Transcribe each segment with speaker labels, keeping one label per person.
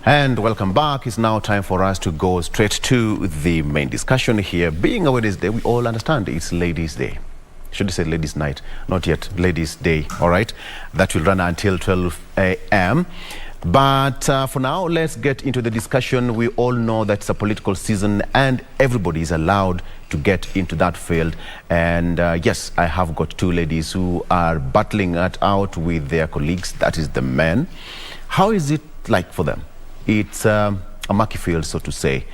Speaker 1: And welcome back. It's now time for us to go straight to the main discussion here. Being a Ladies' Day, we all understand it's Ladies' Day. Should I say Ladies' Night? Not yet. Ladies' Day, all right? That will run until 12 a.m. But for now, let's get into the discussion. We all know that it's a political season and everybody is allowed to get into that field. And yes, I have got two ladies who are battling it out with their colleagues, that is the men. How is it like for them? It's a murky field, so to say.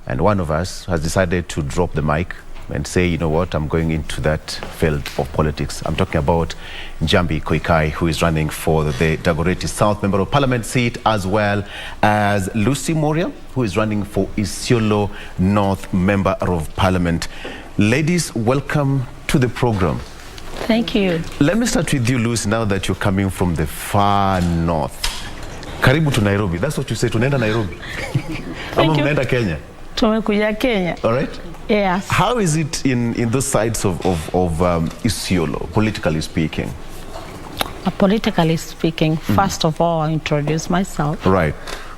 Speaker 1: And one of us has decided to drop the mic and say, you know what, I'm going into that field of politics. I'm talking about Njambi Koikai, who is running for the Dagoretti South Member of Parliament seat, as well as Mworia, who is running for Isiolo North Member of Parliament. Ladies, welcome to the program.
Speaker 2: Thank you.
Speaker 1: Let me start with you, Lucy, now that you're coming from the far north. Karibu to Nairobi. That's what you say, tunaenda Nairobi. Ama mnaenda Kenya?
Speaker 2: Tumekuja Kenya.
Speaker 1: All right?
Speaker 2: Yes.
Speaker 1: How is it in those sides of Isiolo, politically speaking?
Speaker 2: Politically speaking, first of all, I'll introduce myself.
Speaker 1: Right.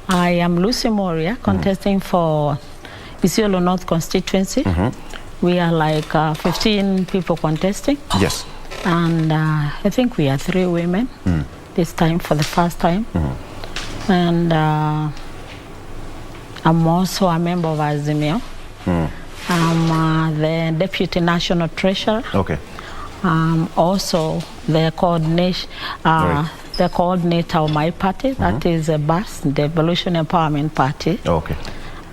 Speaker 2: I am Mworia, contesting for Isiolo North constituency. We are like 15 people contesting.
Speaker 1: Yes.
Speaker 2: And I think we are 3 women this time for the first time. And I'm also a member of Azimio. I'm the Deputy National Treasurer.
Speaker 1: Okay.
Speaker 2: Also the coordination, the coordinator of my party, that is a BAS, the Evolution Empowerment Party.
Speaker 1: Okay.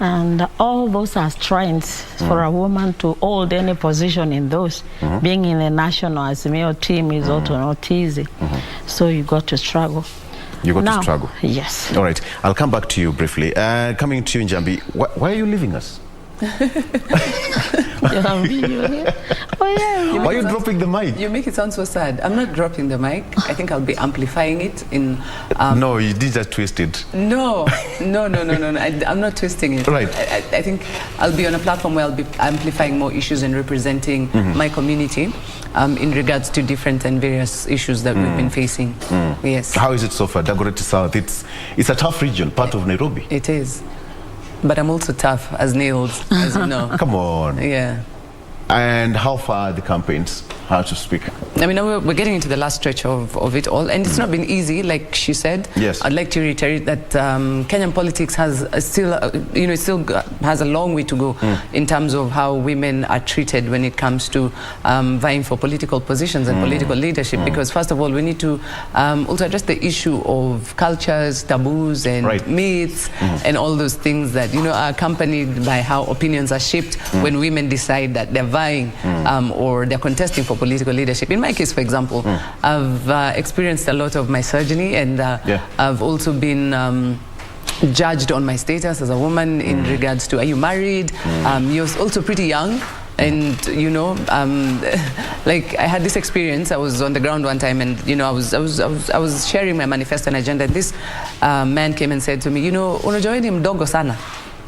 Speaker 2: And all those are strengths for a woman to hold any position in those. Being in the national Azimio team is also not easy. So you got to struggle.
Speaker 1: You got to struggle?
Speaker 2: Yes.
Speaker 1: All right. I'll come back to you briefly. Coming to you, Njambi, why are you leaving us?
Speaker 2: Oh, yeah.
Speaker 1: Why are you dropping the mic?
Speaker 3: You make it sound so sad. I'm not dropping the mic. I think I'll be amplifying it in...
Speaker 1: no, you did just twist it.
Speaker 3: No. I'm not twisting it.
Speaker 1: Right.
Speaker 3: I think I'll be on a platform where I'll be amplifying more issues and representing my community in regards to different and various issues that we've been facing. Yes.
Speaker 1: How is it so far? Dagoretti South, it's a tough region, part of Nairobi.
Speaker 3: It is. But I'm also tough as nails, as you know.
Speaker 1: Come on.
Speaker 3: Yeah.
Speaker 1: And how far are the campaigns, how to speak?
Speaker 3: I mean, we're getting into the last stretch of it all, and it's not been easy, like she said.
Speaker 1: Yes.
Speaker 3: I'd like to reiterate that Kenyan politics has still, it still has a long way to go in terms of how women are treated when it comes to vying for political positions and political leadership. Because first of all, we need to also address the issue of cultures, taboos, and myths, and all those things that are accompanied by how opinions are shaped when women decide that they're vying or they're contesting for political leadership. In my case, for example, I've experienced a lot of misogyny, and I've also been judged on my status as a woman in regards to, are you married? You're also pretty young. And like I had this experience. I was on the ground one time, and I was sharing my manifesto and agenda, and this man came and said to me, unajua ni mdogo sana.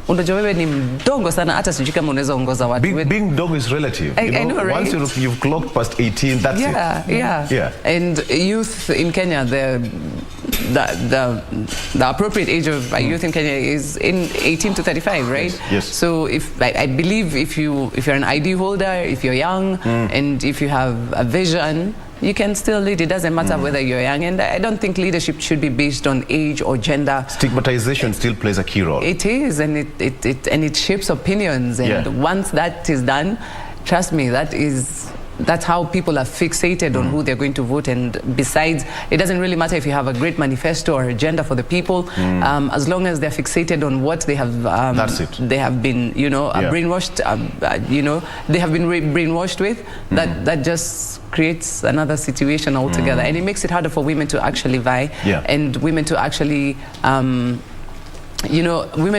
Speaker 3: Unajua wewe ni mdogo sana, hata sijui kama unaweza ongoza watu.
Speaker 1: Being dog is relative.
Speaker 3: I know, right?
Speaker 1: Once you've clocked past 18, that's it.
Speaker 3: Yeah. And youth in Kenya, the appropriate age of youth in Kenya is in 18 to 35, right?
Speaker 1: Yes.
Speaker 3: So if I believe if you're an ID holder, if you're young, and if you have a vision, you can still lead. It doesn't matter whether you're young. And I don't think leadership should be based on age or gender.
Speaker 1: Stigmatization still plays a key role.
Speaker 3: It is, and it shapes opinions. And once that is done, trust me, that's how people are fixated on who they're going to vote. And besides, it doesn't really matter if you have a great manifesto or agenda for the people, as long as they're fixated on what they have.
Speaker 1: That's it.
Speaker 3: They have been, brainwashed. They have been brainwashed with. That just creates another situation altogether, and it makes it harder for women to actually vie, and women to actually, women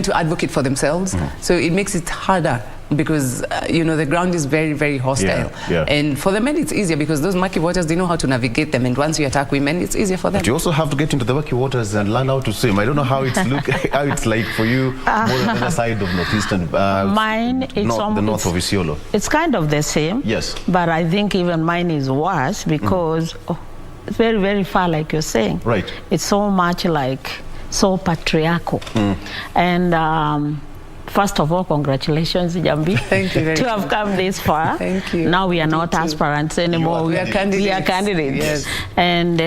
Speaker 3: to advocate for themselves. So it makes it harder. Because the ground is very, very hostile. And for the men it's easier because those murky waters, they know how to navigate them, and once you attack women, it's easier for them.
Speaker 1: But you also have to get into the murky waters and learn how to swim. I don't know how it's like for you, more on the other side of northeastern.
Speaker 2: Mine, it's
Speaker 1: the north of Isiolo.
Speaker 2: It's kind of the same.
Speaker 1: Yes.
Speaker 2: But I think even mine is worse because it's very, very far, like you're saying.
Speaker 1: Right.
Speaker 2: It's so much like so patriarchal. And first of all, congratulations, Njambi,
Speaker 3: Thank you very
Speaker 2: to have come this far.
Speaker 3: Thank you.
Speaker 2: Now we are not aspirants anymore.
Speaker 3: We are candidates.
Speaker 2: We are candidates.
Speaker 3: Yes.
Speaker 2: And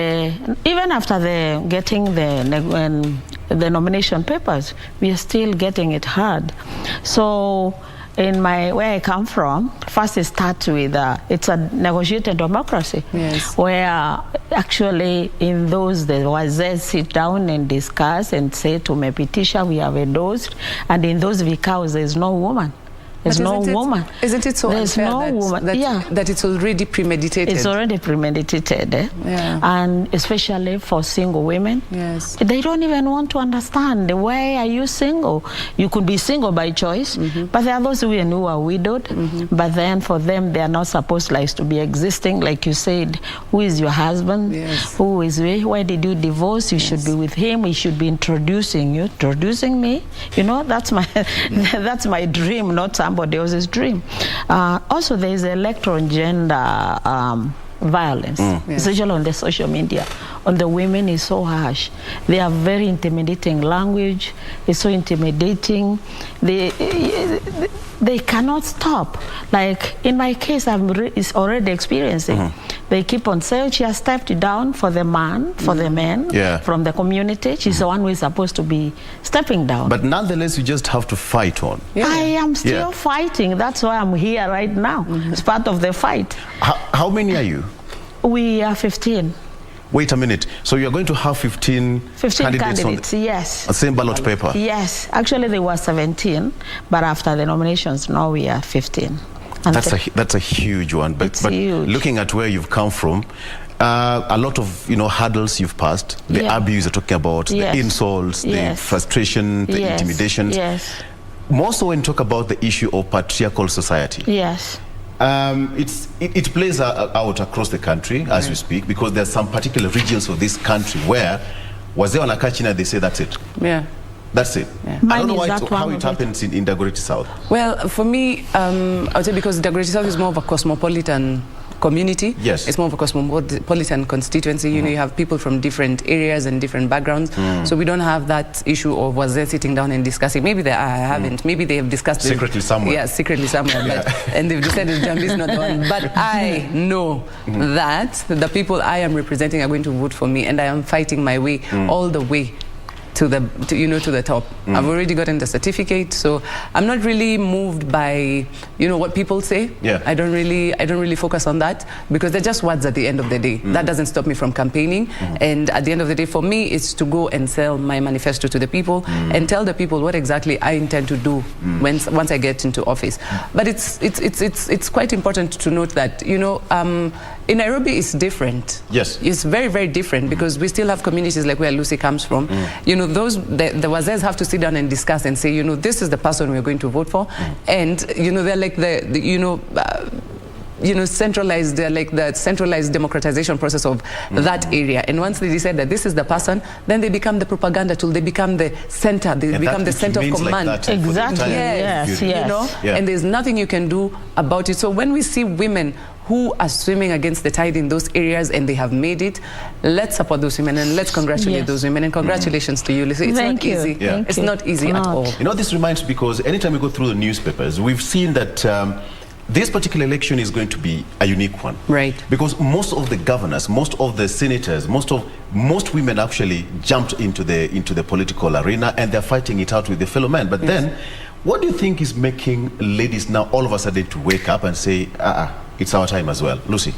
Speaker 2: even after getting the nomination papers, we are still getting it hard. So in where I come from, first it starts with it's a negotiated democracy,
Speaker 3: yes,
Speaker 2: where actually in those the wazee sit down and discuss and say to Mepitisha we have endorsed, and in those vicaos there's no woman. There's no woman.
Speaker 3: Isn't it so
Speaker 2: There's
Speaker 3: unfair
Speaker 2: no woman.
Speaker 3: that it's already premeditated?
Speaker 2: It's already premeditated.
Speaker 3: Yeah.
Speaker 2: And especially for single women.
Speaker 3: Yes.
Speaker 2: They don't even want to understand, why are you single? You could be single by choice, but there are those women who are widowed, but then for them they are not supposed to be existing. Like you said, who is your husband?
Speaker 3: Yes.
Speaker 2: Who is why did you divorce? You should be with him. He should be introducing you. Introducing me? You know, that's my that's my dream, not somebody else's dream. Also, there is electoral gender violence, especially on the social media. On the women is so harsh. They have very intimidating language. It's so intimidating. They cannot stop. Like in my case, I'm already experiencing. They keep on saying she has stepped down for the man, for the men, from the community. She's the one who is supposed to be stepping down.
Speaker 1: But nonetheless, you just have to fight on.
Speaker 2: I am still fighting. That's why I'm here right now. It's part of the fight.
Speaker 1: How many are you?
Speaker 2: We are 15.
Speaker 1: Wait a minute. So you're going to have 15
Speaker 2: candidates, yes.
Speaker 1: The same ballot paper?
Speaker 2: Yes. Actually, there were 17, but after the nominations, now we are 15. And
Speaker 1: that's a huge one. But
Speaker 2: huge.
Speaker 1: Looking at where you've come from, a lot of hurdles you've passed, the abuse you're talking about, the insults, the frustration, the intimidation.
Speaker 2: Yes.
Speaker 1: More so when you talk about the issue of patriarchal society.
Speaker 2: Yes.
Speaker 1: It plays out across the country as we speak, because there's some particular regions of this country where wazee wanakaa chini and they say that's it.
Speaker 3: Yeah.
Speaker 1: That's it.
Speaker 2: Yeah.
Speaker 1: I don't know how it happens in Dagoretti South.
Speaker 3: Well, for me, I would say because Dagoretti South is more of a cosmopolitan community.
Speaker 1: Yes.
Speaker 3: It's more of a cosmopolitan constituency. You know, you have people from different areas and different backgrounds. So we don't have that issue of was there sitting down and discussing. Maybe they haven't. Maybe they have discussed
Speaker 1: secretly somewhere.
Speaker 3: Yeah, secretly somewhere. But, and they've decided Njambi is not the one. But I know that the people I am representing are going to vote for me, and I am fighting my way all the way to the top. I've already gotten the certificate, so I'm not really moved by what people say. I don't really focus on that, because they're just words at the end of the day. That doesn't stop me from campaigning. And at the end of the day, for me, it's to go and sell my manifesto to the people and tell the people what exactly I intend to do once I get into office. But it's quite important to note that in Nairobi it's different.
Speaker 1: Yes,
Speaker 3: it's very, very different, because we still have communities like where Lucy comes from. The wazees have to sit down and discuss and say, this is the person we're going to vote for, and they're like centralized. They're like the centralized democratization process of that area. And once they decide that this is the person, then they become the propaganda tool. They become the center. They become the center of command.
Speaker 1: Like
Speaker 2: exactly. Yes.
Speaker 3: And there's nothing you can do about it. So when we see women who are swimming against the tide in those areas and they have made it, let's support those women and let's congratulate those women. And congratulations to you, Lucy. It's not easy. It's not easy at all.
Speaker 1: This reminds me, because anytime we go through the newspapers, we've seen that this particular election is going to be a unique one.
Speaker 3: Right.
Speaker 1: Because most of the governors, most of the senators, most women actually jumped into the political arena, and they're fighting it out with their fellow men. But then, what do you think is making ladies now all of a sudden to wake up and say, it's our time as well? Lucy?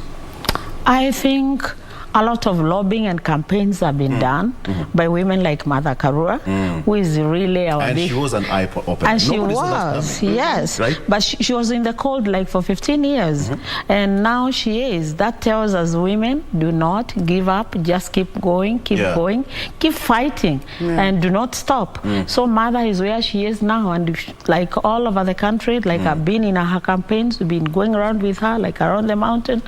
Speaker 2: I think a lot of lobbying and campaigns have been done by women like Mother Karua, who is really our
Speaker 1: and she was an eye opener.
Speaker 2: And she was, yes.
Speaker 1: Right?
Speaker 2: But she was in the cold for 15 years. And now she is. That tells us women, do not give up. Just keep going, keep going, keep fighting, and do not stop. So Mother is where she is now. And like all over the country, I've been in her campaigns, we've been going around with her, around the mountain.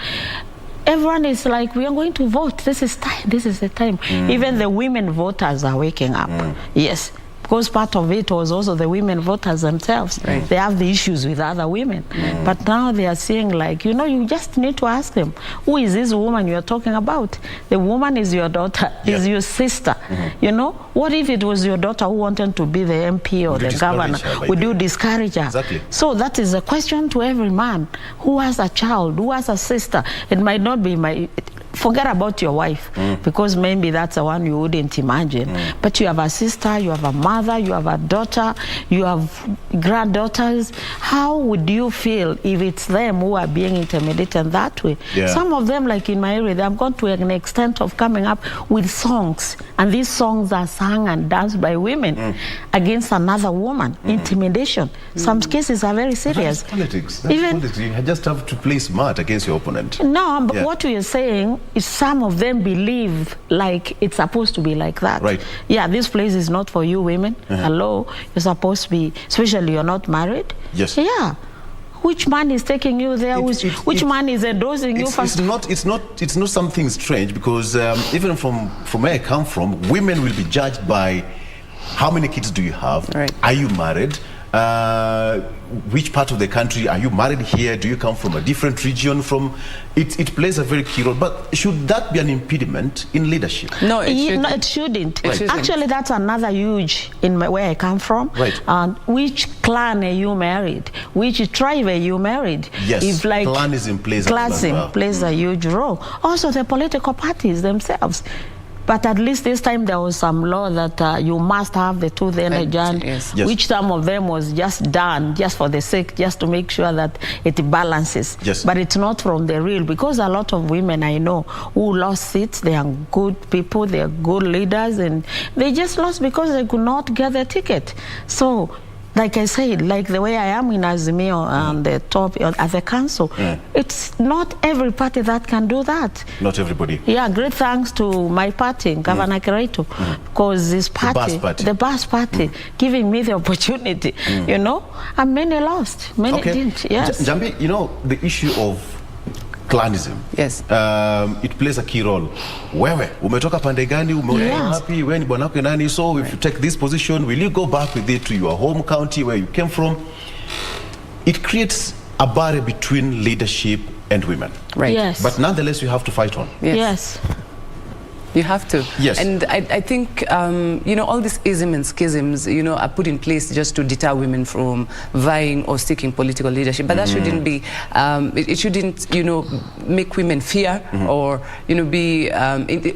Speaker 2: Everyone is like, we are going to vote. This is time. This is the time. Even the women voters are waking up. Yes. because part of it was also the women voters themselves.
Speaker 3: Right.
Speaker 2: They have the issues with other women. But now they are saying, like, you know, you just need to ask them, who is this woman you are talking about? The woman is your daughter, is your sister. You know, what if it was your daughter who wanted to be the MP or the governor? Would you discourage her?
Speaker 1: Exactly.
Speaker 2: So that is a question to every man who has a child, who has a sister. It might not be my... Forget about your wife, because maybe that's the one you wouldn't imagine. But you have a sister, you have a mother, you have a daughter, you have granddaughters. How would you feel if it's them who are being intimidated that way? Some of them, like in my area, they have gone to an extent of coming up with songs, and these songs are sung and danced by women against another woman. Intimidation. Some cases are very serious.
Speaker 1: That's politics. That's politics. You just have to play smart against your opponent.
Speaker 2: No, but what we are saying is some of them believe like it's supposed to be like that.
Speaker 1: Right.
Speaker 2: Yeah, this place is not for you women. Hello, you're supposed to be, especially you're not married.
Speaker 1: Yes.
Speaker 2: Yeah. Which man is taking you there? Which man is endorsing you?
Speaker 1: It's not something strange, because even from where I come from, women will be judged by how many kids do you have?
Speaker 3: Right.
Speaker 1: Are you married? Which part of the country are you married here? Do you come from a different region? It plays a very key role. But should that be an impediment in leadership?
Speaker 3: No, it
Speaker 2: shouldn't.
Speaker 3: It shouldn't.
Speaker 2: Actually, that's another huge where I come from.
Speaker 1: Right.
Speaker 2: Which clan are you married? Which tribe are you married?
Speaker 1: Yes.
Speaker 2: If like
Speaker 1: clanism plays
Speaker 2: a huge role. Also, the political parties themselves. But at least this time there was some law that you must have the tooth energy, which some of them was just done just for the sake, just to make sure that it balances.
Speaker 1: Yes.
Speaker 2: But it's not from the real, because a lot of women I know who lost seats, they are good people, they are good leaders, and they just lost because they could not get the ticket. So, like I said, like the way I am in Azimio on the top at the council, it's not every party that can do that.
Speaker 1: Not everybody.
Speaker 2: Yeah, great thanks to my party, Governor Kereito, because this party, the bus party, giving me the opportunity, you know, and many lost, many didn't. Yes.
Speaker 1: Njambi, you know, the issue of clanism.
Speaker 3: Yes.
Speaker 1: It plays a key role. Wewe, umetoka pande gani, happy, wewe ni bwanako nani, so if you take this position, will you go back with it to your home county where you came from? It creates a barrier between leadership and women.
Speaker 3: Right.
Speaker 2: Yes.
Speaker 1: But nonetheless, you have to fight on.
Speaker 2: Yes.
Speaker 3: You have to.
Speaker 1: Yes.
Speaker 3: And I think, you know, all these isms and schisms, you know, are put in place just to deter women from vying or seeking political leadership. But that shouldn't be, it shouldn't, you know, make women fear or, you know, be,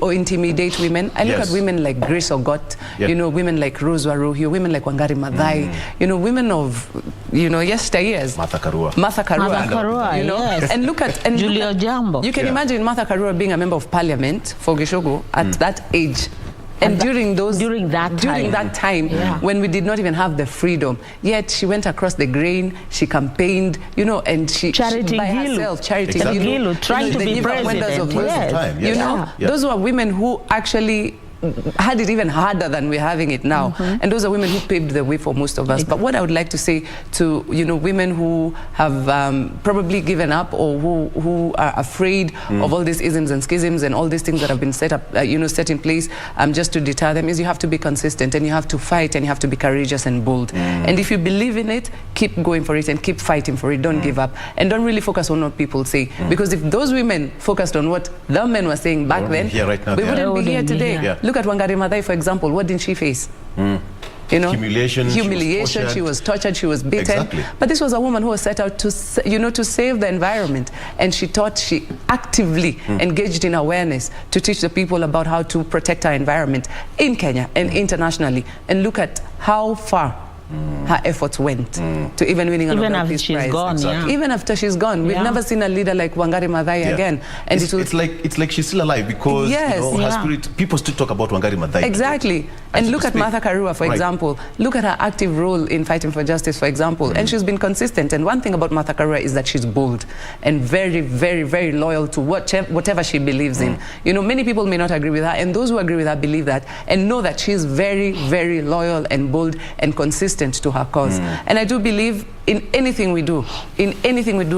Speaker 3: or intimidate women. I look at women like Grace Ogot, you know, women like Rose Waruhio, women like Wangari Maathai, you know, women of, you know, yesteryears.
Speaker 1: Martha Karua.
Speaker 3: You know, and look at... And
Speaker 2: Julio Jambo.
Speaker 3: You can imagine Martha Karua being a member of parliament for Gishogo at that age. And during that time when we did not even have the freedom, yet she went across the grain, she campaigned, you know, and she by herself, Charity Gilu,
Speaker 2: trying to be president.
Speaker 3: You know, those were women who actually had it even harder than we're having it now. And those are women who paved the way for most of us. But what I would like to say to, you know, women who have probably given up or who are afraid of all these isms and schisms and all these things that have been set up, you know, set in place just to deter them, is you have to be consistent and you have to fight and you have to be courageous and bold. And if you believe in it, keep going for it and keep fighting for it. Don't give up. And don't really focus on what people say. Because if those women focused on what the men were saying back then, we wouldn't be here today. Look at Wangari Maathai, for example. What didn't she face? You know, humiliation. She was tortured. She was beaten. But this was a woman who was set out to, you know, to save the environment, and she actively engaged in awareness to teach the people about how to protect our environment in Kenya and internationally. And look at how far her efforts went to even winning a Nobel Peace Prize.
Speaker 2: Gone,
Speaker 3: Even after she's gone, we've never seen a leader like Wangari Maathai again. And
Speaker 1: it's like she's still alive, because you know, her spirit, people still talk about Wangari Maathai.
Speaker 3: Exactly. And look at Martha Karua, for example. Look at her active role in fighting for justice, for example. And she's been consistent. And one thing about Martha Karua is that she's bold and very, very, very loyal to whatever she believes in. You know, many people may not agree with her, and those who agree with her believe that and know that she's very, very loyal and bold and consistent to her cause. And I do believe in anything we do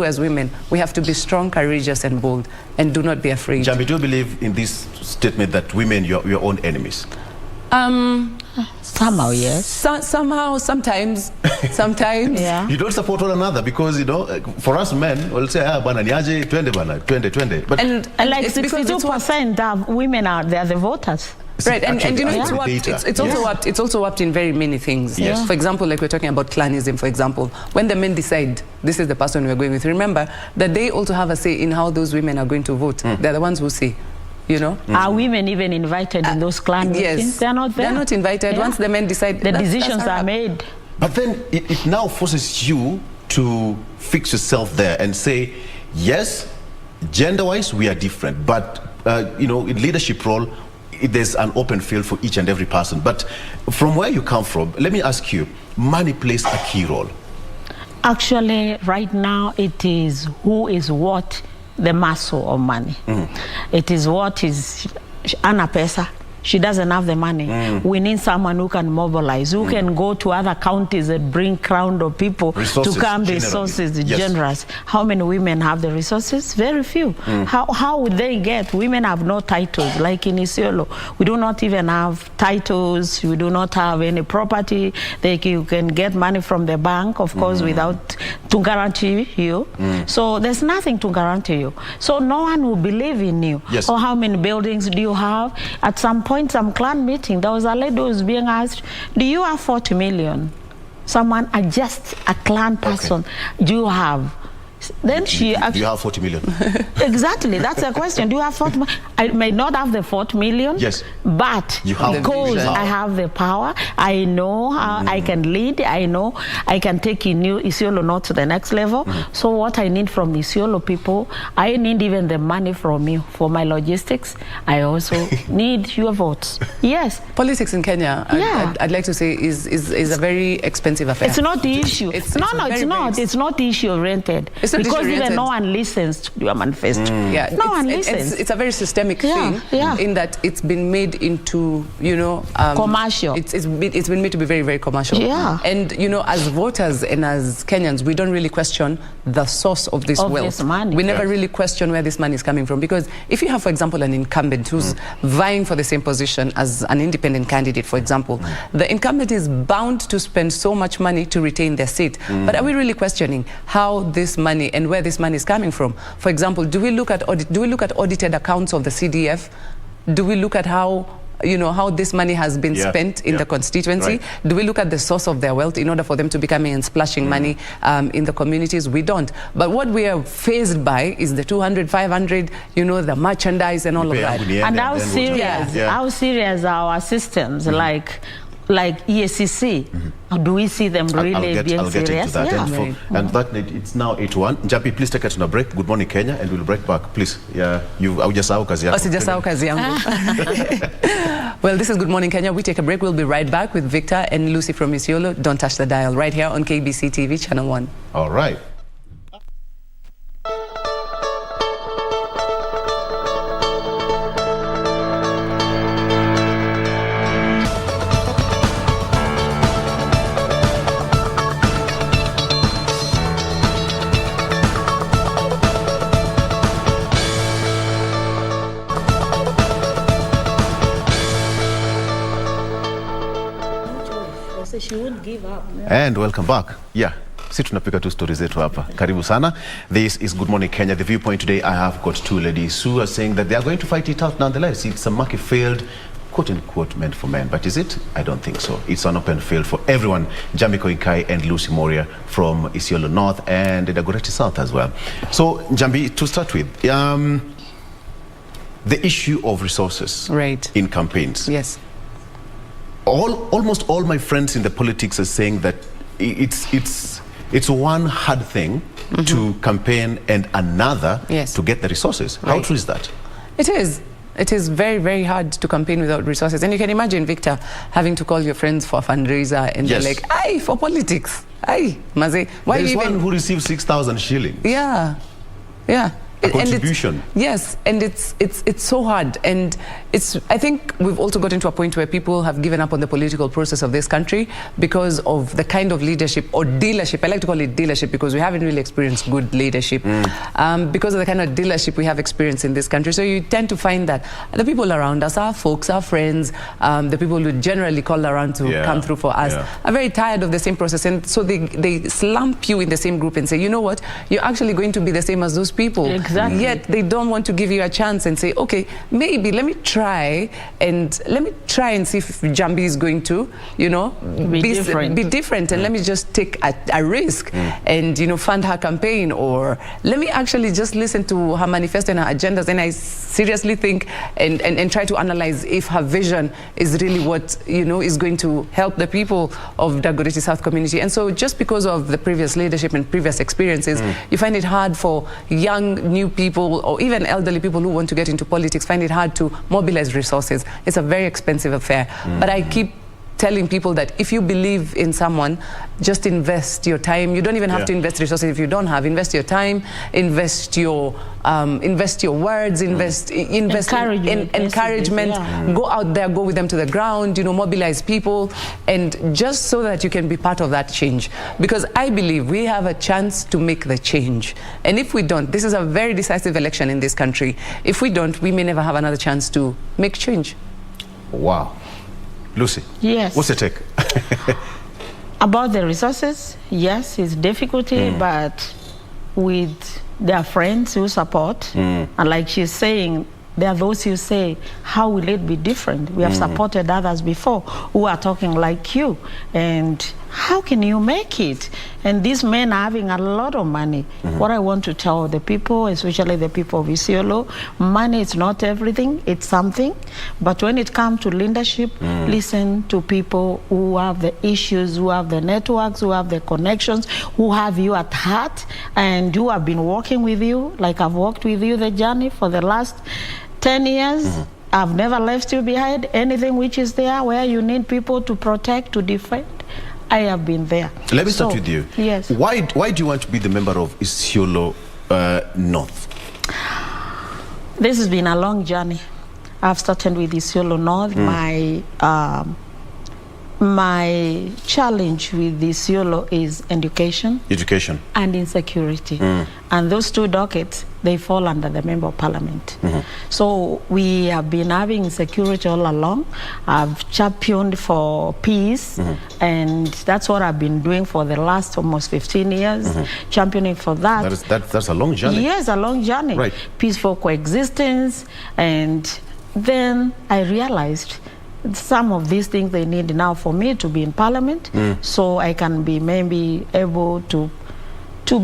Speaker 3: as women, we have to be strong, courageous, and bold, and do not be afraid.
Speaker 1: Njambi, do you believe in this statement that women, you're your own enemies?
Speaker 2: Somehow, yes.
Speaker 3: Somehow, sometimes.
Speaker 2: Yeah.
Speaker 1: You don't support one another because, you know, for us men, we'll say, bana niaje, twende. But
Speaker 2: and like 62% of women they are the voters.
Speaker 3: Right, and you know,
Speaker 1: yeah.
Speaker 3: it's also warped in very many things.
Speaker 1: Yes.
Speaker 3: For example, like we're talking about clanism, for example. When the men decide this is the person we're going with, remember that they also have a say in how those women are going to vote. They're the ones who say, you know.
Speaker 2: Are women even invited in those clan meetings?
Speaker 3: Yes.
Speaker 2: They're not there.
Speaker 3: They're not invited. Once the men decide,
Speaker 2: the decisions are made.
Speaker 1: But then it now forces you to fix yourself there and say, yes, gender-wise, we are different. But, you know, in leadership role, there's an open field for each and every person. But from where you come from, let me ask you, money plays a key role.
Speaker 2: Actually, right now, it is who is what the muscle of money. It is what is Ana Pesa. She doesn't have the money. We need someone who can mobilize, who can go to other counties and bring crowd of people
Speaker 1: resources,
Speaker 2: to come, resources generous. How many women have the resources? Very few. How would they get? Women have no titles, like in Isiolo. We do not even have titles. We do not have any property. You can get money from the bank, of course, without to guarantee you. So there's nothing to guarantee you. So no one will believe in you.
Speaker 1: Yes.
Speaker 2: Or how many buildings do you have? At some point, some clan meeting, there was a lady who was being asked, do you have 40 million? Someone, just a clan person, do you have? Then she
Speaker 1: do you have 40 million?
Speaker 2: Exactly, that's the question. Do you have 40 million? I may not have the 40 million,
Speaker 1: yes,
Speaker 2: but
Speaker 1: you have
Speaker 2: because I have the power, I know how I can lead, I know I can take in new Isiolo North to the next level. So what I need from the Isiolo people, I need even the money from you for my logistics. I also need your votes. Yes.
Speaker 3: Politics in Kenya, I'd like to say, is a very expensive affair.
Speaker 2: It's not the issue. It's not issue oriented. Because even no one listens to your manifesto. No one listens.
Speaker 3: It's a very systemic thing in that it's been made into, you know,
Speaker 2: commercial.
Speaker 3: It's been made to be very, very commercial. And, you know, as voters and as Kenyans, we don't really question the source of this wealth.
Speaker 2: This money.
Speaker 3: We never really question where this money is coming from. Because if you have, for example, an incumbent who's vying for the same position as an independent candidate, for example, the incumbent is bound to spend so much money to retain their seat. But are we really questioning how this money and where this money is coming from? For example, do we look at audited accounts of the CDF? Do we look at how, you know, how this money has been spent in the constituency? Do we look at the source of their wealth in order for them to be coming and splashing money in the communities? We don't. But what we are faced by is the 200, 500, you know, the merchandise and all of that.
Speaker 2: And how serious are our systems, like EACC? Do we see them really being serious?
Speaker 1: And that it's now 8:01. Njambi, please take us on a break. Good morning, Kenya, and we'll break back. Please, haujasahau kazi yako.
Speaker 3: Well, this is Good Morning Kenya. We take a break. We'll be right back with Victor and Lucy from Isiolo. Don't touch the dial, right here on KBC TV, Channel 1.
Speaker 1: All right.
Speaker 2: She won't give up.
Speaker 1: And welcome back. Si tunapika tu stories zetu hapa. Karibu sana. This is Good Morning Kenya. The viewpoint today, I have got two ladies who are saying that they are going to fight it out nonetheless. It's a market field, quote unquote, meant for men. But is it? I don't think so. It's an open field for everyone. Njambi, Koikai and Lucy Mworia from Isiolo North and Dagoretti South as well. So, Njambi, to start with, the issue of resources in campaigns.
Speaker 3: Yes.
Speaker 1: Almost all my friends in the politics are saying that it's one hard thing to campaign and another to get the resources. How true is that?
Speaker 3: It is. It is very, very hard to campaign without resources. And you can imagine, Victor, having to call your friends for a fundraiser and they're like, aye, for politics. Aye, Maze.
Speaker 1: There's one who received 6,000 shillings.
Speaker 3: Yeah.
Speaker 1: contribution.
Speaker 3: Yes, and it's so hard, and I think we've also gotten to a point where people have given up on the political process of this country because of the kind of leadership or dealership. I like to call it dealership because we haven't really experienced good leadership because of the kind of dealership we have experienced in this country. So you tend to find that the people around us, our folks, our friends, the people who generally call around to come through for us are very tired of the same process, and so they slump you in the same group and say, you know what, you're actually going to be the same as those people.
Speaker 2: Exactly.
Speaker 3: Yet they don't want to give you a chance and say, okay, maybe let me try and see if Njambi is going to, you know, be different, and let me just take a risk and, you know, fund her campaign, or let me actually just listen to her manifesto and her agendas, and I seriously think and try to analyze if her vision is really what, you know, is going to help the people of Dagoretti South community. And so just because of the previous leadership and previous experiences, you find it hard for young, new people or even elderly people who want to get into politics, find it hard to mobilize resources. It's a very expensive affair. But I keep telling people that if you believe in someone, just invest your time. You don't even have to invest resources if you don't have. Invest your time, invest your words, invest in encouragement. Go out there, go with them to the ground, you know, mobilize people, and just so that you can be part of that change. Because I believe we have a chance to make the change. And if we don't, this is a very decisive election in this country. If we don't, we may never have another chance to make change.
Speaker 1: Wow. Lucy,
Speaker 2: yes.
Speaker 1: What's your take?
Speaker 2: About the resources, yes, it's difficulty, but with their friends who support, and like she's saying, there are those who say, how will it be different? We have supported others before who are talking like you, and how can you make it? And these men are having a lot of money. What I want to tell the people, especially the people of Isiolo, money is not everything, it's something. But when it comes to leadership, listen to people who have the issues, who have the networks, who have the connections, who have you at heart, and who have been working with you, like I've worked with you the journey for the last 10 years. I've never left you behind. Anything which is there where you need people to protect, to defend, I have been there.
Speaker 1: Let me start with you.
Speaker 2: Yes.
Speaker 1: Why do you want to be the member of Isiolo North?
Speaker 2: This has been a long journey. I've started with Isiolo North. My challenge with Isiolo is education. Education. And insecurity. And those two dockets, they fall under the Member of Parliament. So we have been having insecurity all along. I've championed for peace, and that's what I've been doing for the last almost 15 years, championing for that.
Speaker 1: That's a long journey.
Speaker 2: Yes, a long journey. Right. Peaceful coexistence. And then I realized some of these things they need now for me to be in Parliament, so I can be maybe able to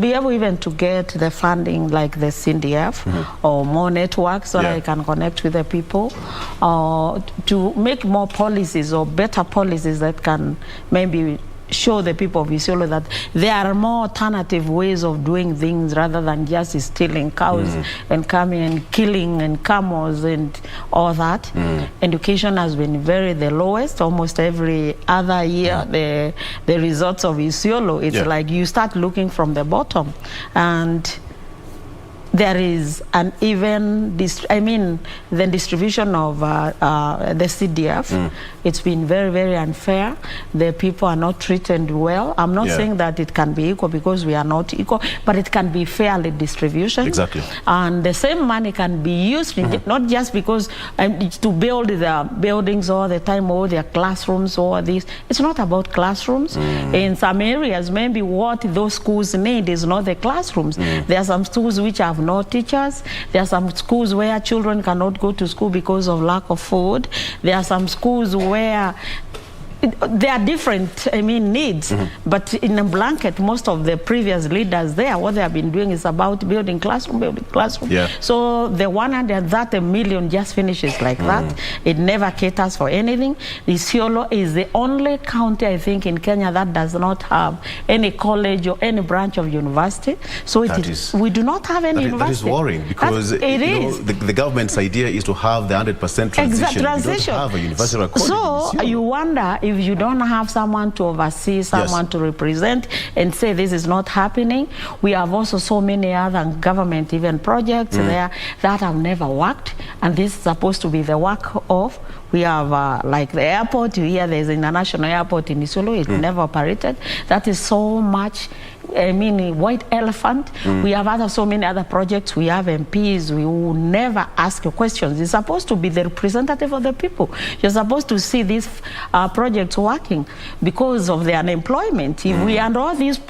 Speaker 2: be able even to get the funding like the CDF or more networks so that I can connect with the people, to make more policies or better policies that can maybe show the people of Isiolo that there are more alternative ways of doing things rather than just stealing cows and coming and killing and camels and all that. Education has been the lowest. Almost every other year, the results of Isiolo, it's like you start looking from the bottom. And there is an even, the distribution of the CDF, it's been very, very unfair. The people are not treated well. I'm not saying that it can be equal because we are not equal, but it can be fairly distribution. Exactly. And the same money can be used, not just because to build the buildings all the time, or their classrooms, or this. It's not about classrooms. In some areas, maybe what those schools need is not the classrooms. There are some schools which have no teachers. There are some schools where children cannot go to school because of lack of food. There are some schools where there are different, needs, but in a blanket, most of the previous leaders there, what they have been doing is about building classroom. So the 130 million just finishes like that. It never caters for anything. Isiolo is the only county, I think, in Kenya that does not have any college or any branch of university. So we do not have any university.
Speaker 1: That is worrying, because the government's idea is to have the 100% transition. You don't have a university.
Speaker 2: So you wonder if you don't have someone to oversee, someone to represent and say this is not happening, we have also so many other government even projects there that have never worked, and this is supposed to be the work of. We have like the airport, you hear there's an international airport in Isiolo, it never operated. That is so much, I mean, white elephant. We have so many other projects. We have MPs, we will never ask questions. It's supposed to be the representative of the people. You're supposed to see these projects working because of the unemployment. If we had all these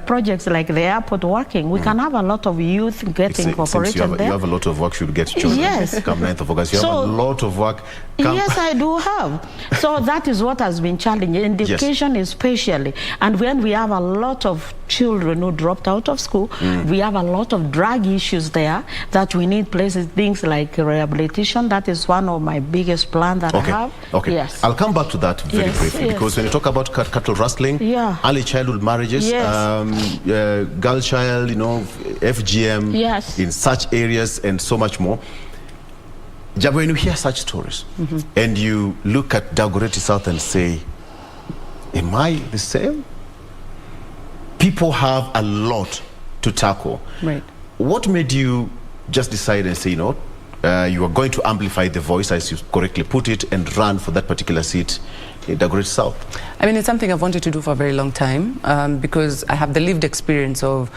Speaker 2: projects like the airport working, we can have a lot of youth getting incorporated there.
Speaker 1: You have a lot of work should get children. Yes. Come 9th of August. You have a lot of work.
Speaker 2: Yes, I do have. So that is what has been challenging, education especially. And when we have a lot of children who dropped out of school, we have a lot of drug issues there that we need places, things like rehabilitation. That is one of my biggest plans that I have.
Speaker 1: Okay.
Speaker 2: Yes.
Speaker 1: I'll come back to that very briefly because when you talk about cattle rustling, early childhood marriages, girl child, you know, FGM in such areas and so much more. Njambi, when you hear such stories and you look at Dagoretti South and say, am I the same? People have a lot to tackle. Right. What made you just decide and say, you know, you are going to amplify the voice, as you correctly put it, and run for that particular seat in Dagoretti South?
Speaker 3: I mean, it's something I've wanted to do for a very long time because I have the lived experience of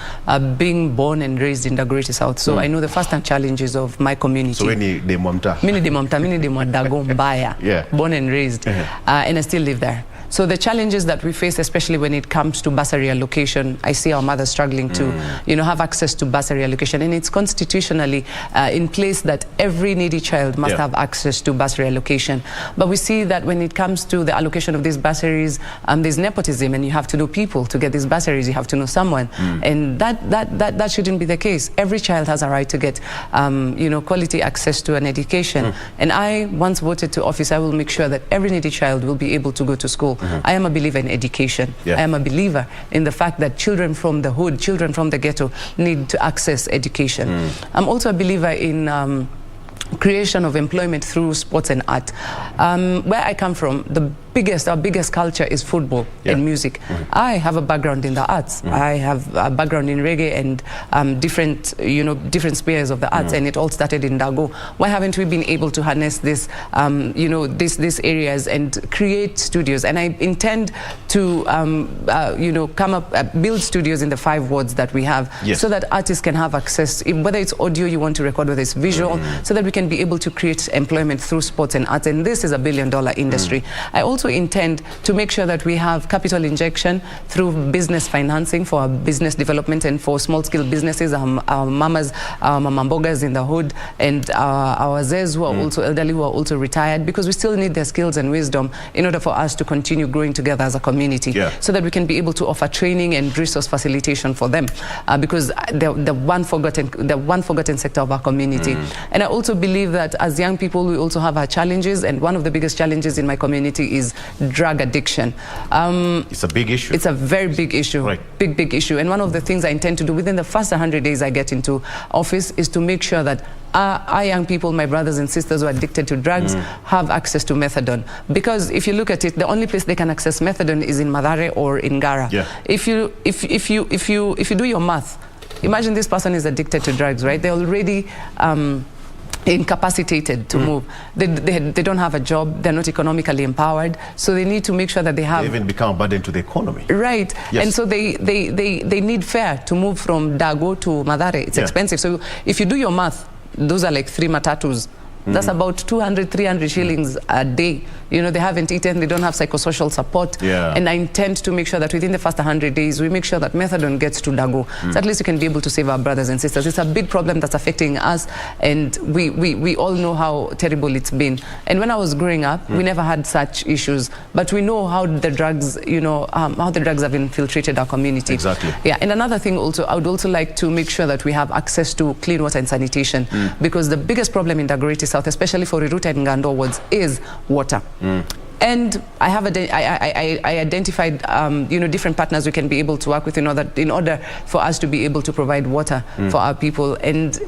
Speaker 3: being born and raised in Dagoretti South. So I know the first-hand challenges of my community.
Speaker 1: So mini de Mwamta? Mini de
Speaker 3: Dago Mbaya, born and raised, and I still live there. So the challenges that we face, especially when it comes to bursary allocation, I see our mothers struggling to, you know, have access to bursary allocation, and it's constitutionally in place that every needy child must have access to bursary allocation. But we see that when it comes to the allocation of these bursaries, there's nepotism, and you have to know people to get these bursaries. You have to know someone, and that shouldn't be the case. Every child has a right to get, you know, quality access to an education. And I, once voted to office, I will make sure that every needy child will be able to go to school. I am a believer in education. I am a believer in the fact that children from the hood, children from the ghetto need to access education. I'm also a believer in creation of employment through sports and art. Where I come from, our biggest culture is football and music. I have a background in the arts. I have a background in reggae and different spheres of the arts, and it all started in Dago. Why haven't we been able to harness this, these areas and create studios? And I intend to, build studios in the 5 wards that we have, so that artists can have access, whether it's audio you want to record, whether it's visual, so that we can be able to create employment through sports and arts. And this is a billion-dollar industry. I also intend to make sure that we have capital injection through business financing for our business development and for small-scale businesses, our mamas, our mamambogas in the hood, and our zes who are also elderly, who are also retired, because we still need their skills and wisdom in order for us to continue growing together as a community, so that we can be able to offer training and resource facilitation for them, because the one forgotten sector of our community. And I also believe that as young people, we also have our challenges, and one of the biggest challenges in my community is drug addiction.
Speaker 1: It's a big issue.
Speaker 3: It's a very big issue, big issue. And one of the things I intend to do within the first 100 days I get into office is to make sure that our young people, my brothers and sisters who are addicted to drugs, have access to methadone. Because if you look at it, the only place they can access methadone is in Madare or in Gara. If you do your math, imagine this person is addicted to drugs, right? They're already incapacitated to move. They don't have a job. They're not economically empowered. So they need to make sure that they have...
Speaker 1: They even become a burden to the economy.
Speaker 3: Right. And so they need fare to move from Dago to Madare. It's expensive. So if you do your math, those are like 3 matatus. That's about 200, 300 shillings a day. You know, they haven't eaten, they don't have psychosocial support. And I intend to make sure that within the first 100 days, we make sure that methadone gets to Dago. So at least we can be able to save our brothers and sisters. It's a big problem that's affecting us, and we all know how terrible it's been. And when I was growing up, we never had such issues, but we know how the drugs, how the drugs have infiltrated our community. And another thing also, I would also like to make sure that we have access to clean water and sanitation, because the biggest problem in Dagoretti South, especially for Riruta and Ngando wards, is water. And I have I identified different partners we can be able to work with in order for us to be able to provide water for our people. And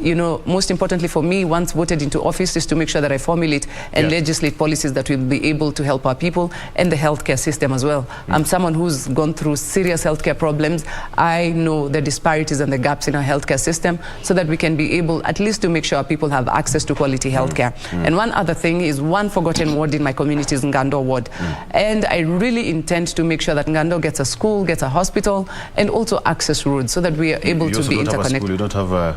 Speaker 3: most importantly for me, once voted into office, is to make sure that I formulate and legislate policies that will be able to help our people and the healthcare system as well. I'm someone who's gone through serious healthcare problems. I know the disparities and the gaps in our healthcare system, so that we can be able at least to make sure our people have access to quality healthcare. And one other thing is one forgotten ward in my community is Ngando ward. And I really intend to make sure that Ngando gets a school, gets a hospital, and also access roads, so that we are able to be interconnected.
Speaker 1: You don't have a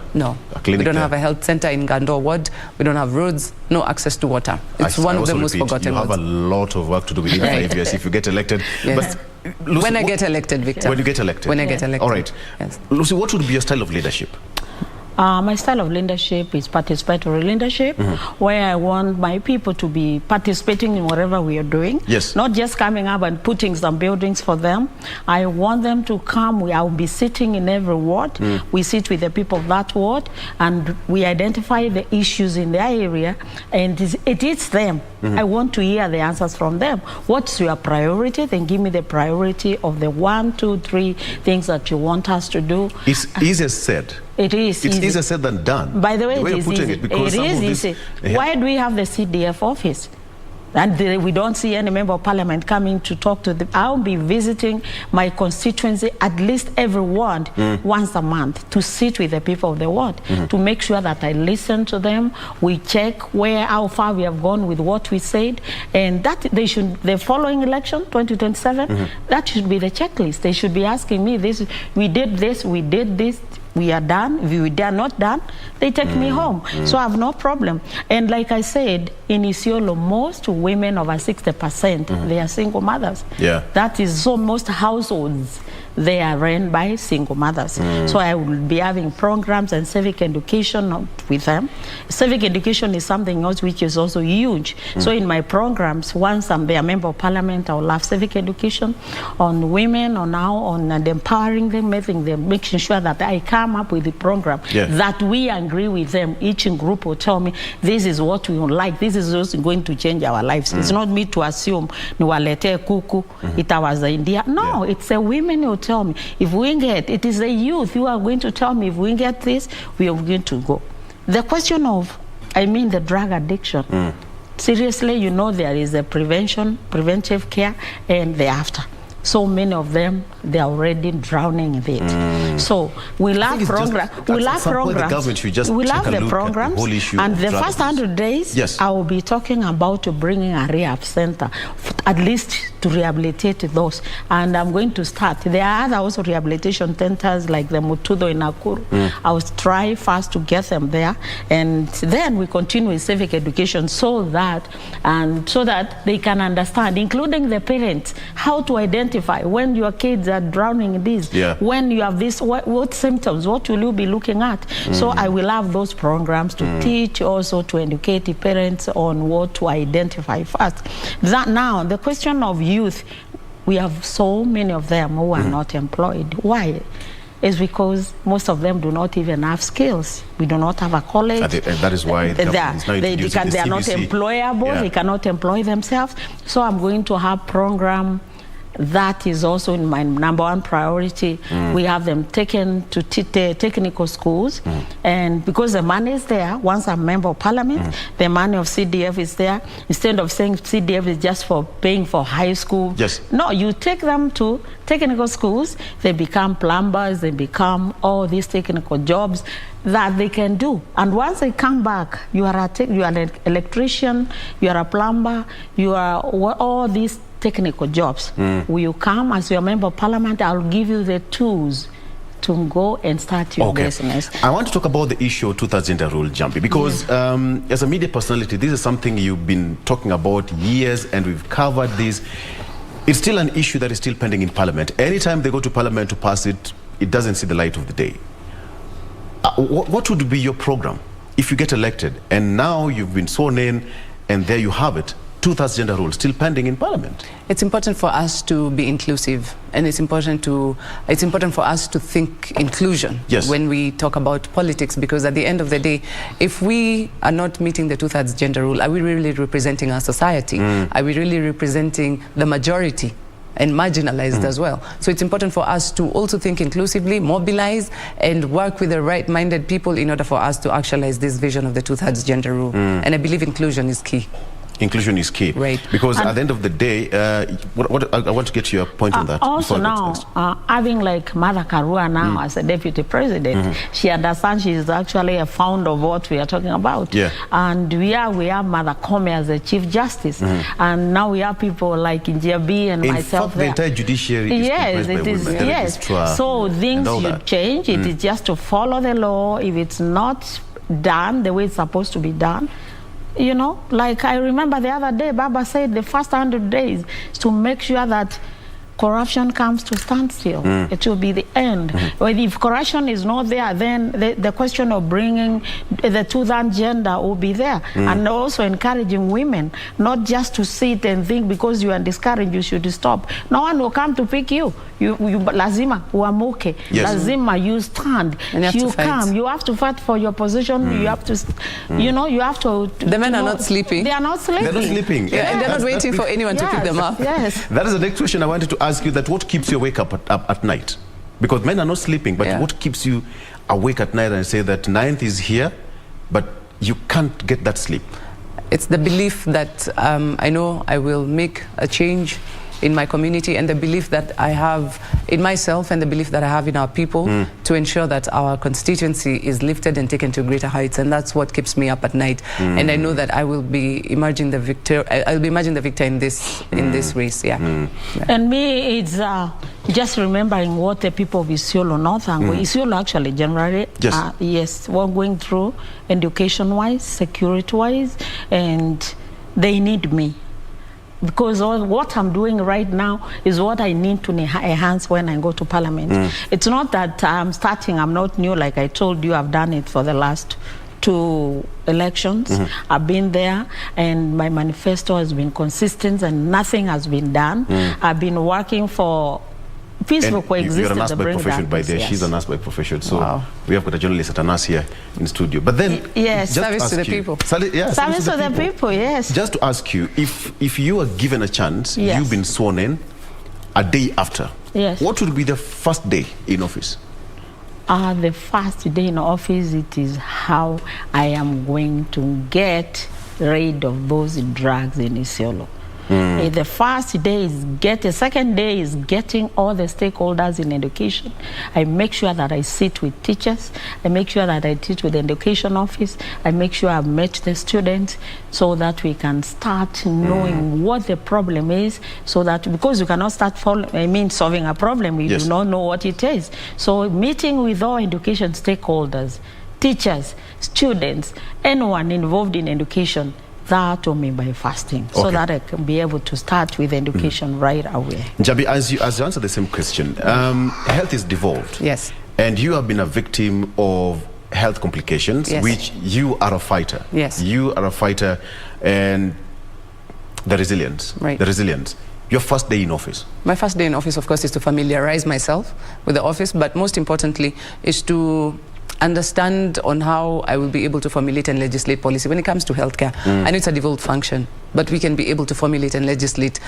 Speaker 1: clinic?
Speaker 3: We don't have a health center in Ngando ward. We don't have roads, no access to water. It's one of the most forgotten wards.
Speaker 1: You have a lot of work to do within 5 years if you get elected.
Speaker 3: Yes.
Speaker 1: But Lucy,
Speaker 3: when I get elected, Victor.
Speaker 1: When you get elected.
Speaker 3: When I get elected.
Speaker 1: All right.
Speaker 3: Yes.
Speaker 1: Lucy, what would be your style of leadership?
Speaker 2: My style of leadership is participatory leadership, where I want my people to be participating in whatever we are doing.
Speaker 1: Yes.
Speaker 2: Not just coming up and putting some buildings for them. I want them to come. I'll be sitting in every ward. We sit with the people of that ward, and we identify the issues in their area, and it is them. I want to hear the answers from them. What's your priority? Then give me the priority of the 1, 2, 3 things that you want us to do.
Speaker 1: It's easier said.
Speaker 2: It is
Speaker 1: It's
Speaker 2: easy.
Speaker 1: easier said than done.
Speaker 2: By the way,
Speaker 1: it is easy. Because it is easy.
Speaker 2: Why do we have the CDF office? And we don't see any member of parliament coming to talk to them. I'll be visiting my constituency at least every ward once a month to sit with the people of the ward to make sure that I listen to them. We check how far we have gone with what we said, and that the following election 2027 that should be the checklist. They should be asking me this, we did this, we are done. If we are not done, they take me home. So I have no problem. And like I said, in Isiolo, most women, over 60%, they are single mothers.
Speaker 1: Yeah.
Speaker 2: That is, so most households, they are run by single mothers. So I will be having programs and civic education with them. Civic education is something else which is also huge. So in my programs, once I'm a member of parliament, I will have civic education on women, on empowering them, making sure that I come up with the program that we agree with them. Each group will tell me, this is what we would like, this is what's going to change our lives. It's not me to assume, Nwalete kuku, it was India. No, it's the women who tell me, if we get, it is the youth who are going to tell me, if we get this, we are going to go. The question of, the drug addiction, seriously, there is a preventive care, and the after. So many of them, they are already drowning in it. So we'll have programs. We'll have the programs. And the first 100 days, I will be talking about bringing a rehab center, at least to rehabilitate those. And I'm going to start. There are other also rehabilitation centers like the Mutudo in Nakuru. I will try first to get them there, and then we continue with civic education so that they can understand, including the parents, how to identify when your kids are drowning in this, when you have this, what symptoms, what will you be looking at? So I will have those programs to teach, also to educate the parents on what to identify first. Now, the question of youth, we have so many of them who are not employed. Why? Is because most of them do not even have skills. We do not have a college. And that is why they are not employable. They cannot employ themselves. So I'm going to have program that is also in my #1 priority. We have them taken to technical schools, and because the money is there, once I'm a member of parliament, the money of CDF is there. Instead of saying CDF is just for paying for high school, no, you take them to technical schools, they become plumbers, they become all these technical jobs that they can do. And once they come back, you are an electrician, you are a plumber, you are all these technical jobs. Will you come as your member of parliament? I'll give you the tools to go and start your business.
Speaker 1: I want to talk about the issue of 2000 rule, Njambi, because as a media personality, this is something you've been talking about years, and we've covered this. It's still an issue that is still pending in parliament. Anytime they go to parliament to pass it, it doesn't see the light of the day. What would be your program if you get elected and now you've been sworn in and there you have it? two-thirds gender rule still pending in Parliament?
Speaker 3: It's important for us to be inclusive, and it's important for us to think inclusion when we talk about politics, because at the end of the day, if we are not meeting the two-thirds gender rule, are we really representing our society? Are we really representing the majority and marginalized as well? So it's important for us to also think inclusively, mobilize, and work with the right-minded people in order for us to actualize this vision of the two-thirds gender rule. And I believe inclusion is key. Inclusion is key. Right.
Speaker 1: Because at the end of the day, I want to get your point on that.
Speaker 2: Also now, having like Mother Karua now as a deputy president, she understands she is actually a founder of what we are talking about. Yeah. And we have Mother Kome as a chief justice. And now we have people like Njambi and myself there.
Speaker 1: In fact, the entire judiciary is comprised by women.
Speaker 2: Yes. So things should change. It is just to follow the law. If it's not done the way it's supposed to be done, you know, like I remember the other day, Baba said the first 100 days is to make sure that corruption comes to standstill. It will be the end. Well, if corruption is not there, then the question of bringing the two-thirds gender will be there. And also encouraging women, not just to sit and think because you are discouraged, you should stop. No one will come to pick you. You lazima uamuke. Lazima you stand. You come. You have to fight for your position. You have to, you know, you have to.
Speaker 3: The men are not sleeping.
Speaker 2: They are not sleeping.
Speaker 1: They're not sleeping.
Speaker 3: Yeah, and they're not waiting for anyone to pick them up.
Speaker 2: Yes.
Speaker 1: That is the next question I wanted to ask you. That what keeps you awake up at night? Because men are not sleeping, but what keeps you awake at night and say that 9th is here, but you can't get that sleep?
Speaker 3: It's the belief that I know I will make a change in my community, and the belief that I have in myself and the belief that I have in our people to ensure that our constituency is lifted and taken to greater heights. And that's what keeps me up at night. And I know that I will be emerging the victor. I'll be emerging the victor in this race.
Speaker 2: And me, it's just remembering what the people of Isiolo North and Isiolo actually generally we're going through education-wise, security-wise, and they need me. Because what I'm doing right now is what I need to enhance when I go to Parliament. It's not that I'm starting, I'm not new, like I told you, I've done it for the last 2 elections. I've been there, and my manifesto has been consistent and nothing has been done. I've been working for peaceful coexistence.
Speaker 1: You're a nurse by profession, by there. She's a nurse by profession. So we have got a journalist at a nurse here in studio. But then,
Speaker 3: service to the people.
Speaker 2: Service to the people, yes.
Speaker 1: Just to ask you, if you are given a chance, you've been sworn in a day after. What would be the first day in office?
Speaker 2: The first day in office, it is how I am going to get rid of those drugs in Isiolo. The first day is the second day is getting all the stakeholders in education. I make sure that I sit with teachers. I make sure that I sit with the education office. I make sure I've met the students so that we can start knowing what the problem is, so that, because you cannot start solving a problem if you do not know what it is. So meeting with all education stakeholders, teachers, students, anyone involved in education, that or me by fasting, so that I can be able to start with education right away.
Speaker 1: Njambi, as you answer the same question, health is devolved.
Speaker 3: Yes.
Speaker 1: And you have been a victim of health complications, which you are a fighter.
Speaker 3: Yes.
Speaker 1: You are a fighter, and the resilience.
Speaker 3: Right.
Speaker 1: The resilience. Your first day in office?
Speaker 3: My first day in office, of course, is to familiarize myself with the office, but most importantly is to understand on how I will be able to formulate and legislate policy when it comes to healthcare. I know it's a devolved function, but we can be able to formulate and legislate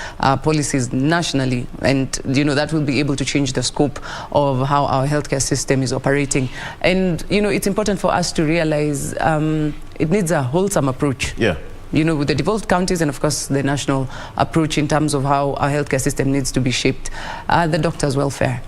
Speaker 3: policies nationally, and that will be able to change the scope of how our healthcare system is operating. And it's important for us to realize it needs a wholesome approach. With the devolved counties and of course the national approach in terms of how our healthcare system needs to be shaped. The doctor's welfare,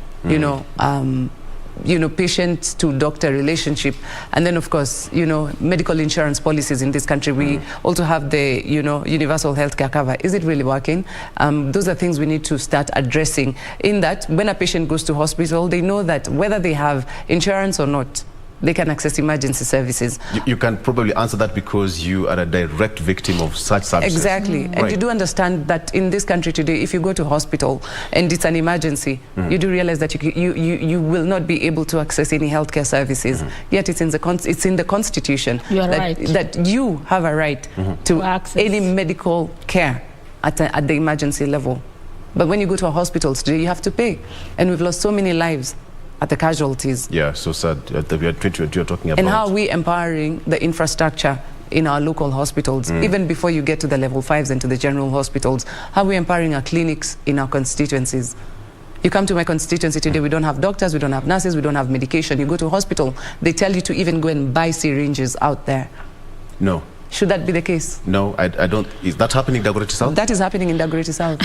Speaker 3: patient to doctor relationship, and then of course medical insurance policies in this country. We also have the universal healthcare cover. Is it really working? Those are things we need to start addressing, in that when a patient goes to hospital, they know that whether they have insurance or not, they can access emergency services.
Speaker 1: You can probably answer that because you are a direct victim of such services.
Speaker 3: Exactly. And you do understand that in this country today, if you go to hospital and it's an emergency, you do realize that you will not be able to access any healthcare services. Yet it's in the Constitution that you have a right to any medical care at the emergency level. But when you go to a hospital today, you have to pay. And we've lost so many lives at the casualties.
Speaker 1: Yeah, so sad. You're talking about.
Speaker 3: And how are we empowering the infrastructure in our local hospitals, even before you get to the level 5s and to the general hospitals? How are we empowering our clinics in our constituencies? You come to my constituency today, we don't have doctors, we don't have nurses, we don't have medication. You go to a hospital, they tell you to even go and buy syringes out there.
Speaker 1: No.
Speaker 3: Should that be the case?
Speaker 1: No, I don't. Is that happening in Dagoretti South?
Speaker 3: That is happening in Dagoretti South.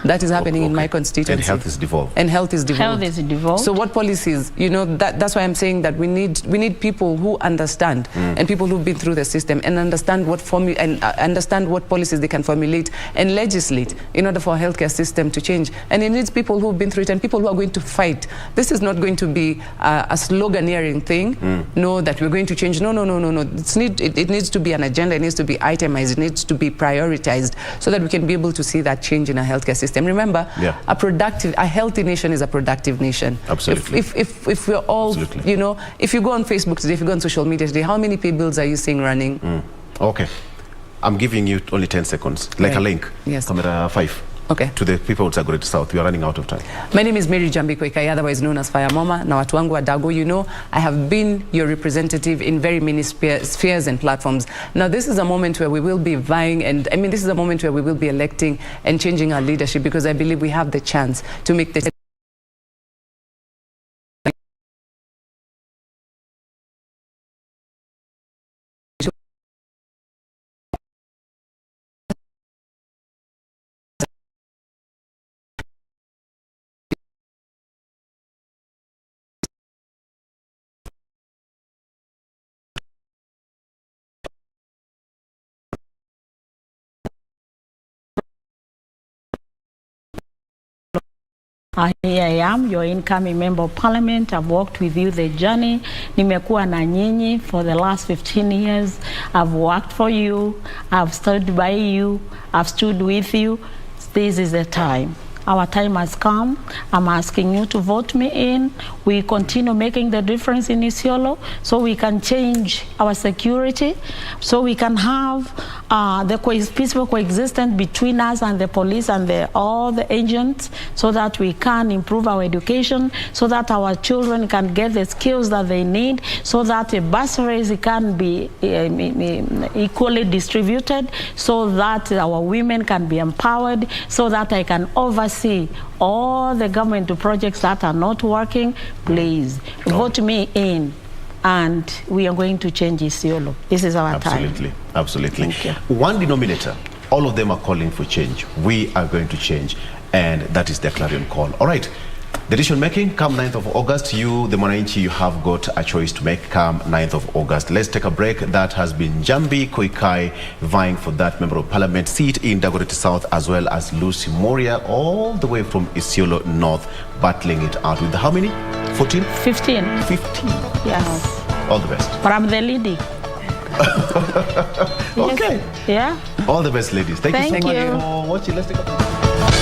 Speaker 3: That is happening in my constituency.
Speaker 1: And health is devolved.
Speaker 3: And health is devolved.
Speaker 2: Health is devolved.
Speaker 3: So what policies, you know, that's why I'm saying that we need people who understand and people who've been through the system and understand what understand what policies they can formulate and legislate in order for our healthcare system to change. And it needs people who've been through it and people who are going to fight. This is not going to be a sloganeering thing. No, that we're going to change. No. It needs to be an agenda. It needs to be itemized. It needs to be prioritized so that we can be able to see that change in our healthcare system. Remember, a healthy nation is a productive nation.
Speaker 1: Absolutely.
Speaker 3: If we're all, you know, if you go on Facebook today, if you go on social media today, how many pay bills are you seeing running?
Speaker 1: Okay. I'm giving you only 10 seconds, like a link.
Speaker 3: Yes.
Speaker 1: Camera 5.
Speaker 3: Okay.
Speaker 1: To the people of Dagoretti South. We are running out of time.
Speaker 3: My name is Njambi Koikai, otherwise known as Fire Mama. Na watu wangu wa Dago, you know, I have been your representative in very many spheres and platforms. Now, this is a moment where we will be vying, and I mean, this is a moment where we will be electing and changing our leadership, because I believe we have the chance to make the
Speaker 2: Here I am, your incoming member of parliament. I've walked with you the journey. Nimekuwa na nyinyi for the last 15 years. I've worked for you. I've stood by you. I've stood with you. This is the time. Our time has come. I'm asking you to vote me in. We continue making the difference in Isiolo so we can change our security, so we can have the peaceful coexistence between us and the police and all the agents, so that we can improve our education, so that our children can get the skills that they need, so that the bursaries can be equally distributed, so that our women can be empowered, so that I can oversee all the government projects that are not working. Please vote me in, and we are going to change Isiolo. This is our time.
Speaker 1: Absolutely. One denominator, all of them are calling for change. We are going to change, and that is the clarion call. All right. The decision making come 9th of August. You, the Mwananchi, you have got a choice to make come 9th of August. Let's take a break. That has been Njambi Koikai vying for that member of parliament seat in Dagoretti South, as well as Lucy Mworia, all the way from Isiolo North, battling it out with how many? 14?
Speaker 2: 15.
Speaker 1: 15.
Speaker 2: Yes.
Speaker 1: All the best.
Speaker 2: But I'm the leading.
Speaker 1: Okay.
Speaker 2: Yeah.
Speaker 1: All the best, ladies. Thank you so much
Speaker 2: you
Speaker 1: for watching. Let's take a break.